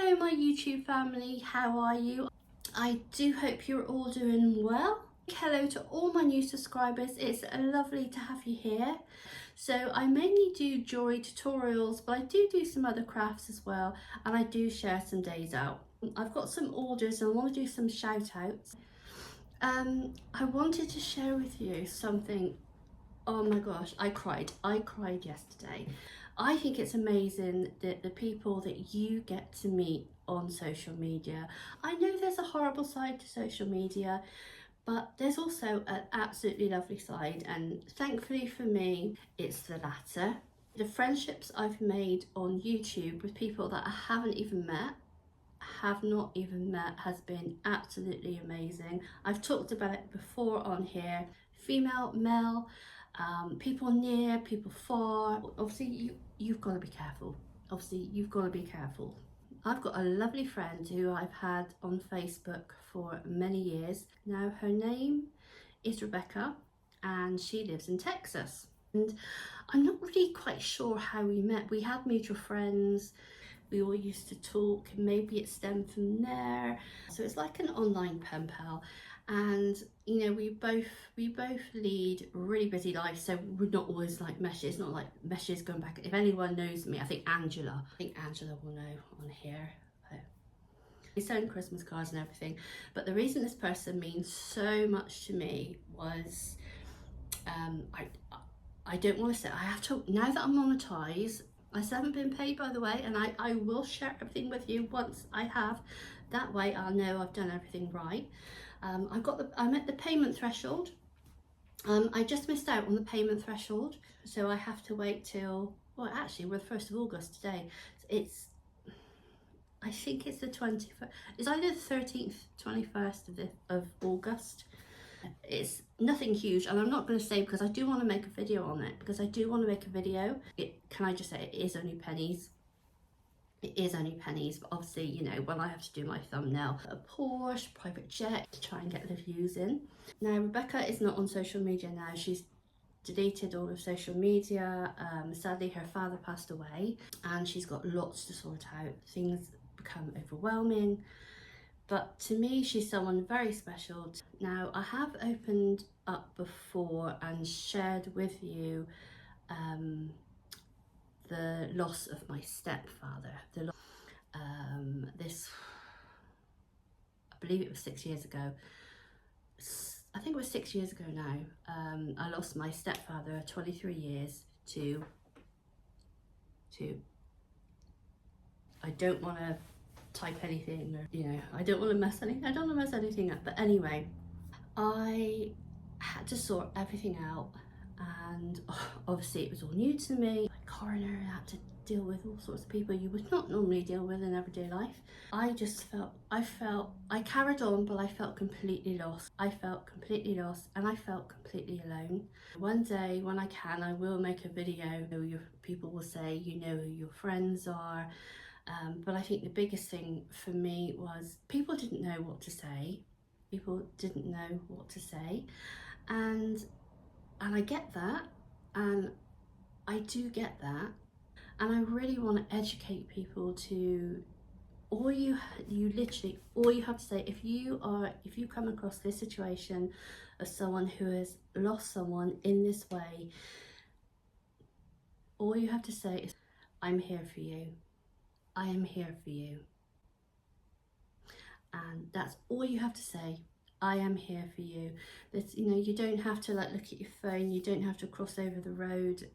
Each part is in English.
Hello my YouTube family, how are you? I do hope you're all doing well. Hello to all my new subscribers, it's lovely to have you here. So I mainly do jewellery tutorials, but I do some other crafts as well, and I do share some days out. I've got some orders and I want to do some shout outs. I wanted to share with you something. Oh my gosh, I cried yesterday. I think it's amazing that the people that you get to meet on social media. I know there's a horrible side to social media, but there's also an absolutely lovely side, and thankfully for me, it's the latter. The friendships I've made on YouTube with people that I have not even met, has been absolutely amazing. I've talked about it before on here, female, male, people near, people far. Obviously you've got to be careful. I've got a lovely friend who I've had on Facebook for many years now. Her name is Rebecca and she lives in Texas, and I'm not really quite sure how we met. We had mutual friends, we all used to talk, and maybe it stemmed from there. So it's like an online pen pal, and you know, we both lead really busy lives, so we're not always like meshes, not like meshes going back. If anyone knows me, I think Angela will know on here. We send Christmas cards and everything, but the reason this person means so much to me was I don't want to say, I have to, now that I'm monetized, I still haven't been paid by the way, and I will share everything with you once I have. That way I'll know I've done everything right. I'm at the payment threshold. I just missed out on the payment threshold, so I have to wait till, well actually we're the 1st of August today. I think it's the 21st, it's either the 13th, 21st of August. It's nothing huge, and I'm not going to say, because I do want to make a video on it, can I just say, it is only pennies. It is only pennies, but obviously, you know, when I have to do my thumbnail, a Porsche, private jet, to try and get the views in. Now, Rebecca is not on social media now. She's deleted all of social media. Sadly, her father passed away, and she's got lots to sort out. Things become overwhelming. But to me, she's someone very special. Now, I have opened up before and shared with you the loss of my stepfather. I believe it was 6 years ago. I think it was 6 years ago now. I lost my stepfather 23 years to I don't want to type anything, or you know, I don't want to mess anything up, but anyway, I had to sort everything out, and obviously it was all new to me. Like coroner, I had to deal with all sorts of people you would not normally deal with in everyday life. I carried on, but I felt completely lost. And I felt completely alone. One day when I can, I will make a video. People will say, you know who your friends are. But I think the biggest thing for me was people didn't know what to say. And I get that, and I do get that, and I really want to educate people to, all you have to say, if you come across this situation of someone who has lost someone in this way, all you have to say is, I'm here for you. I am here for you. And that's all you have to say. I am here for you. That, you know, you don't have to like look at your phone, you don't have to cross over the road,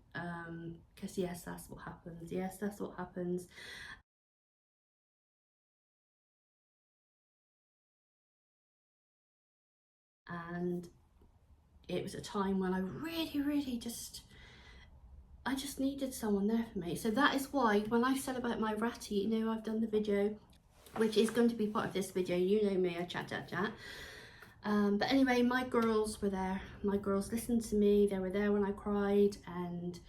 because yes, that's what happens. And it was a time when I really just needed someone there for me. So that is why when I said about my ratty, you know, I've done the video, which is going to be part of this video. You know me, I chat. But anyway, my girls were there. My girls listened to me. They were there when I cried, and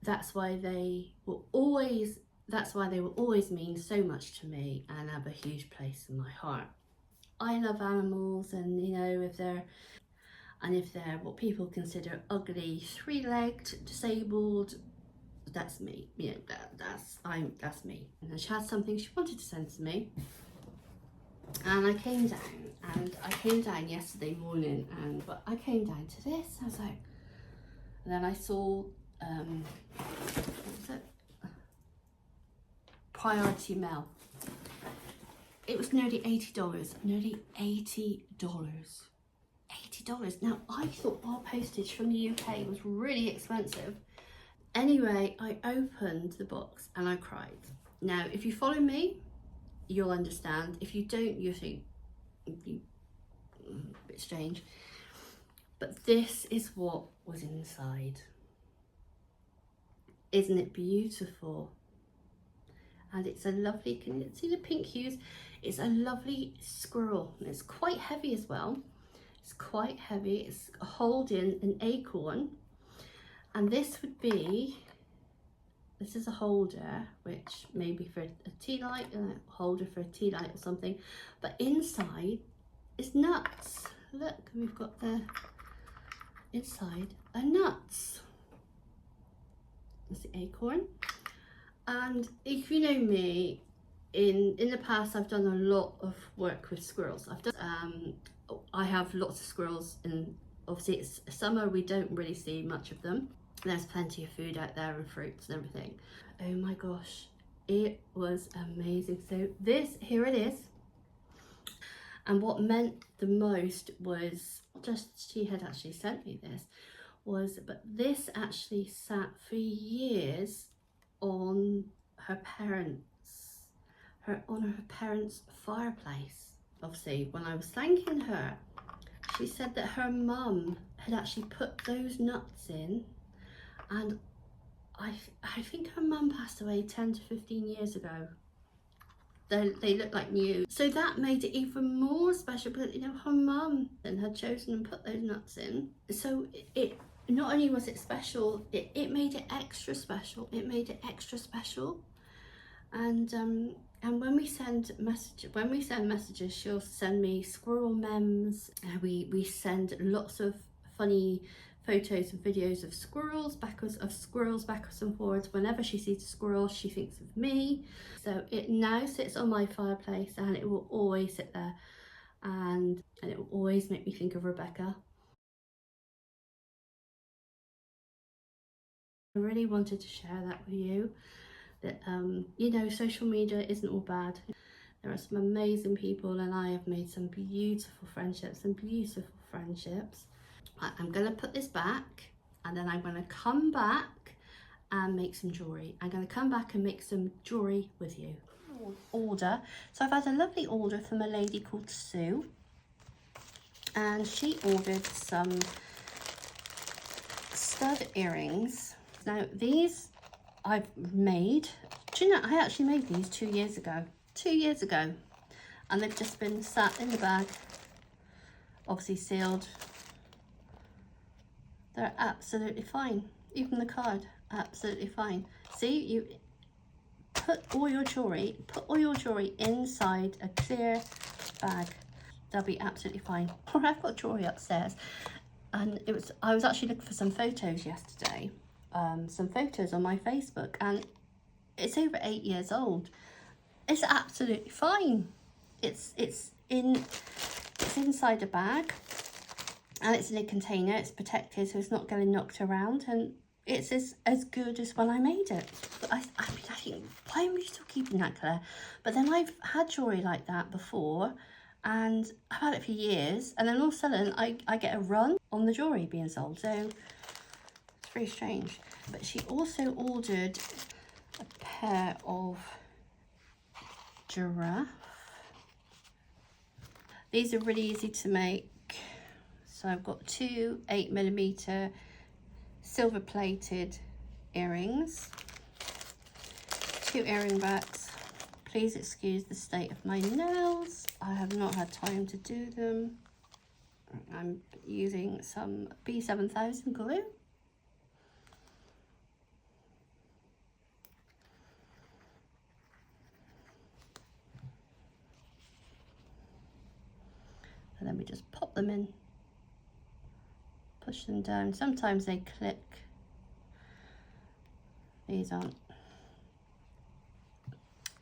that's why they will always mean so much to me and have a huge place in my heart. I love animals, and you know, if they're what people consider ugly, 3-legged, disabled, That's me, you know, that's me. And then she had something she wanted to send to me, and I came down yesterday morning, but I came down to this. I was like, and then I saw what was it, priority mail. It was nearly $80, nearly $80. $80. Now, I thought our postage from the UK was really expensive. Anyway, I opened the box and I cried. Now, if you follow me, you'll understand. If you don't, you think it'd be a bit strange. But this is what was inside. Isn't it beautiful? And it's a lovely, can you see the pink hues? It's a lovely squirrel. It's quite heavy as well. It's quite heavy. It's holding an acorn. And this would be, this is a holder, which maybe for a tea light, a holder for a tea light or something. But inside is nuts. Look, we've got the inside are nuts. That's the acorn. And if you know me, in the past I've done a lot of work with squirrels. I have lots of squirrels, and obviously it's summer, we don't really see much of them. There's plenty of food out there and fruits and everything. Oh my gosh, it was amazing. So this, here it is. And what meant the most was, just she had actually sent me this, but this actually sat for years on her parents' fireplace. Obviously, when I was thanking her, she said that her mum had actually put those nuts in, and I think her mum passed away 10 to 15 years ago. They look like new. So that made it even more special, but you know, her mum then had chosen and put those nuts in. So it not only was it special, it made it extra special. It made it extra special. And when we send messages, she'll send me squirrel memes. We send lots of funny photos and videos of squirrels backwards and forwards. Whenever she sees a squirrel, she thinks of me. So it now sits on my fireplace, and it will always sit there, and it will always make me think of Rebecca. I really wanted to share that with you, that you know, social media isn't all bad. There are some amazing people, and I have made some beautiful friendships. I'm going to put this back, and then I'm going to come back and make some jewellery. I'm going to come back and make some jewellery with you. Order. So I've had a lovely order from a lady called Sue, and she ordered some stud earrings. Now these I've made, do you know, I actually made these 2 years ago, and they've just been sat in the bag, obviously sealed. They're absolutely fine. Even the card, absolutely fine. See, you put all your jewellery inside a clear bag. They'll be absolutely fine. Or I've got jewellery upstairs, and I was actually looking for some photos yesterday, some photos on my Facebook, and it's over 8 years old. It's absolutely fine. It's inside a bag, and it's in a container. It's protected, so it's not getting knocked around, and it's as good as when I made it. But I think, why am I still keeping that, Claire? But then I've had jewellery like that before, and I've had it for years, and then all of a sudden I get a run on the jewellery being sold. So it's very strange. But she also ordered a pair of giraffe. These are really easy to make. So I've got 2 8mm silver plated earrings, 2 earring backs. Please excuse the state of my nails. I have not had time to do them. I'm using some B7000 glue. And then we just pop them in, push them down. Sometimes they click, These on.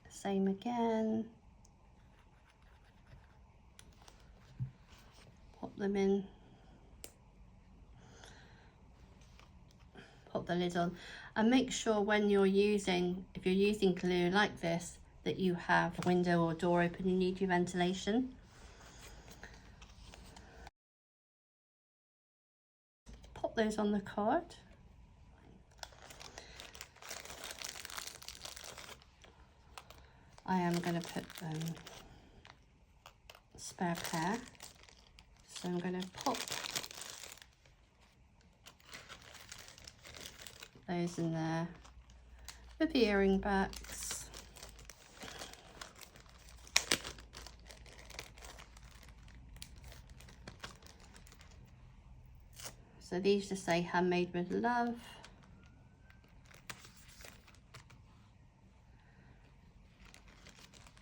Same again. Pop them in. Pop the lid on. And make sure when you're using, if you're using glue like this, that you have a window or door open. You need your ventilation. Pop those on the card. I am going to put spare pair, so I'm going to pop those in there with the earring backs. So these just say handmade with love.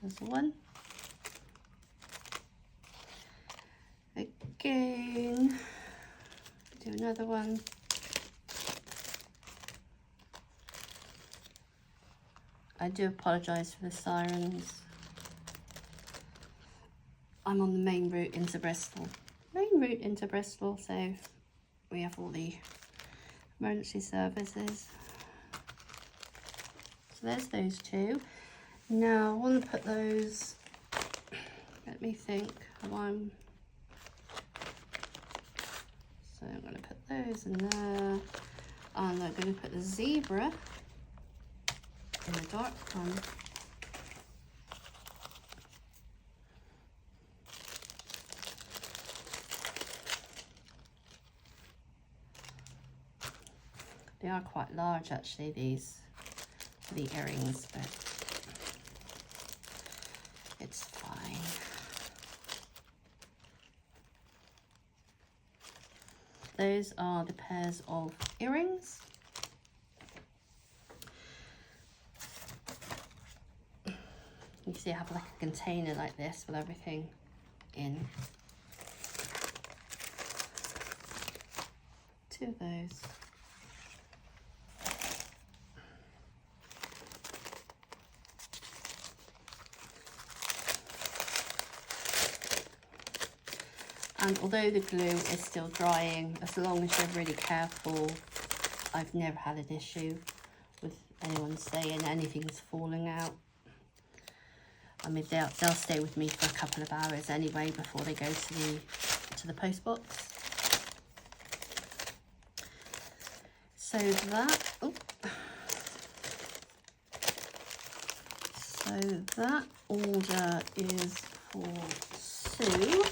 There's one. Again, do another one. I do apologise for the sirens. I'm on the main route into Bristol. So we have all the emergency services. So there's those two. Now I want to put those, let me think, one. So I'm going to put those in there, and I'm going to put the zebra in the dark one. They are quite large actually, these, for the earrings, but it's fine. Those are the pairs of earrings. You see I have like a container like this with everything in. Two of those. And although the glue is still drying, as long as you're really careful, I've never had an issue with anyone saying anything's falling out. I mean, they'll stay with me for a couple of hours anyway before they go to the post box. So that, oh, so that order is for Sue.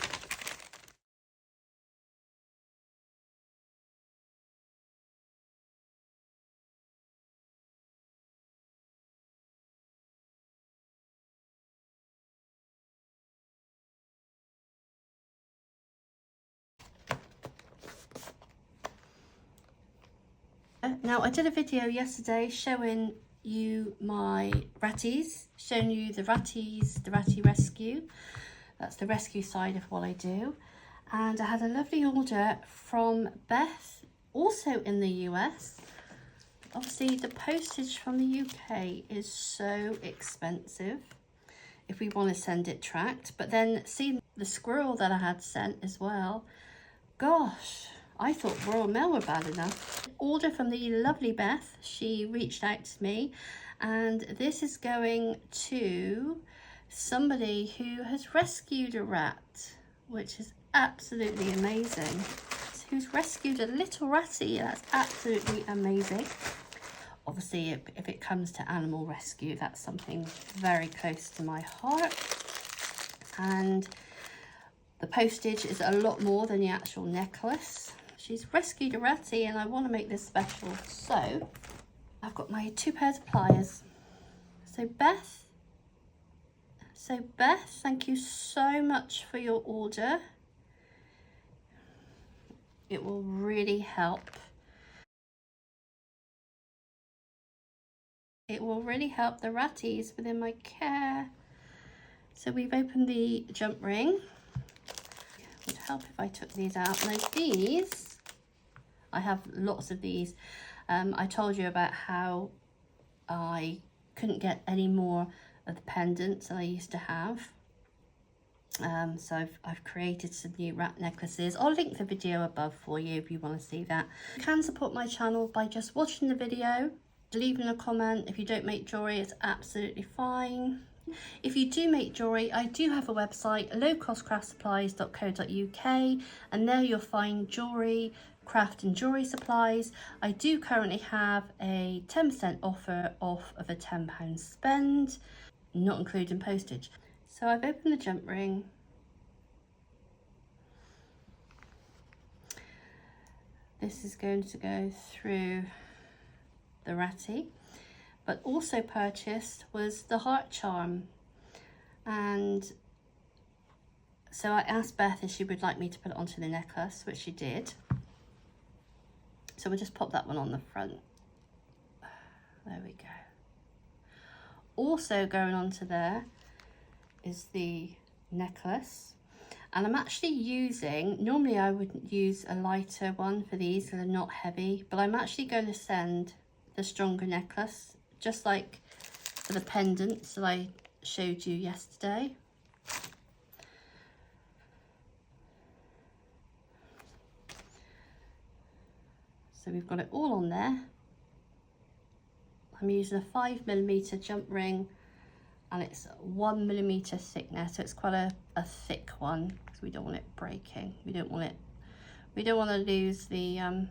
Now I did a video yesterday showing you my ratties, showing you the ratty rescue. That's the rescue side of what I do. And I had a lovely order from Beth, also in the US. Obviously the postage from the UK is so expensive if we want to send it tracked. But then see the squirrel that I had sent as well. Gosh, I thought Royal Mail were bad enough. Order from the lovely Beth. She reached out to me, and this is going to somebody who has rescued a rat, which is absolutely amazing. Who's rescued a little ratty. That's absolutely amazing. Obviously, if it comes to animal rescue, that's something very close to my heart. And the postage is a lot more than the actual necklace. She's rescued a ratty and I want to make this special. So I've got my 2 pairs of pliers. So Beth, thank you so much for your order. It will really help. It will really help the ratties within my care. So we've opened the jump ring. It would help if I took these out. Now these, I have lots of these. I told you about how I couldn't get any more of the pendants that I used to have. So I've created some new wrap necklaces. I'll link the video above for you if you want to see that. You can support my channel by just watching the video, leaving a comment. If you don't make jewellery, it's absolutely fine. If you do make jewellery, I do have a website, lowcostcraftsupplies.co.uk, and there you'll find jewellery, craft and jewellery supplies. I do currently have a 10% offer off of a £10 spend, not including postage. So I've opened the jump ring. This is going to go through the ratty, but also purchased was the heart charm. And so I asked Beth if she would like me to put it onto the necklace, which she did. So we'll just pop that one on the front. There we go. Also going onto there is the necklace, and I'm actually using, normally I would use a lighter one for these because they're not heavy, but I'm actually going to send the stronger necklace, just like for the pendants that I showed you yesterday. So we've got it all on there. I'm using a 5mm jump ring, and it's 1mm thickness, so it's quite a thick one because we don't want it breaking. We don't want to lose the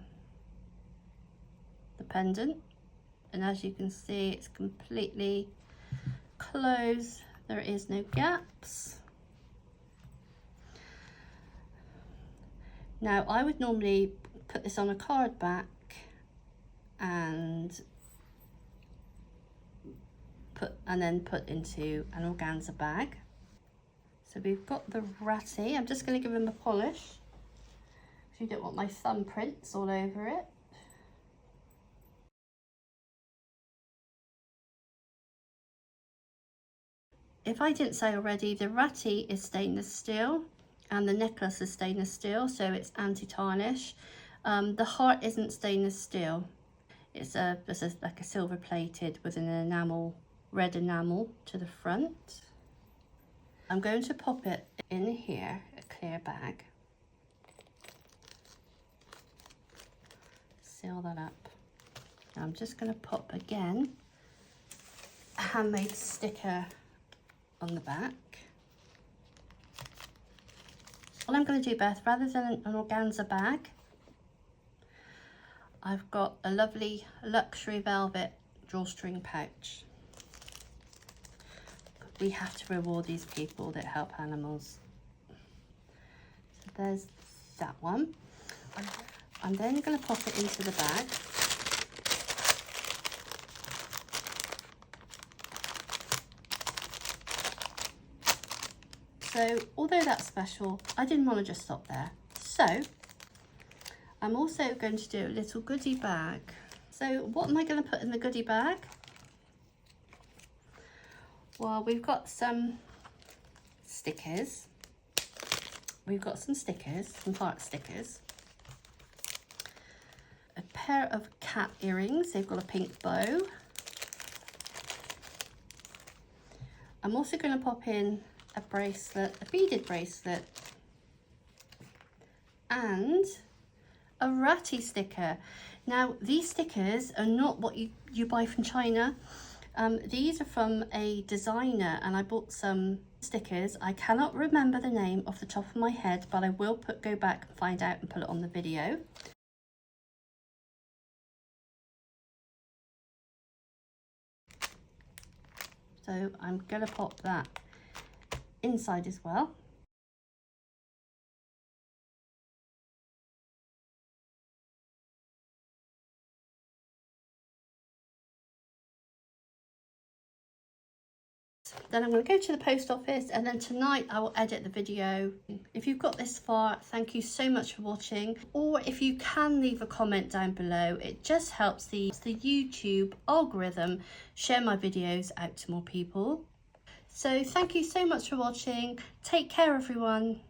pendant. And as you can see, it's completely closed. There is no gaps. Now I would normally put this on a card back and then put into an organza bag. So we've got the ratty. I'm just going to give him a polish because you don't want my thumbprints all over it. If I didn't say already, the ratty is stainless steel and the necklace is stainless steel, so it's anti-tarnish. The heart isn't stainless steel. It's like a silver plated with an enamel, red enamel to the front. I'm going to pop it in here, a clear bag. Seal that up. Now I'm just going to pop again a handmade sticker on the back. What I'm going to do, Beth, rather than an organza bag, I've got a lovely luxury velvet drawstring pouch. We have to reward these people that help animals. So there's that one. I'm then going to pop it into the bag. So although that's special, I didn't want to just stop there. So I'm also going to do a little goodie bag. So what am I going to put in the goodie bag? Well, we've got some stickers. We've got some stickers, some heart stickers. A pair of cat earrings. They've got a pink bow. I'm also going to pop in a bracelet, a beaded bracelet, and a ratty sticker. Now, these stickers are not what you buy from China. These are from a designer, and I bought some stickers. I cannot remember the name off the top of my head, but I will go back and find out and put it on the video. So I'm going to pop that inside as well. Then I'm going to go to the post office, and then tonight I will edit the video. If you've got this far, thank you so much for watching. Or if you can leave a comment down below, it just helps the YouTube algorithm share my videos out to more people. So thank you so much for watching. Take care, everyone.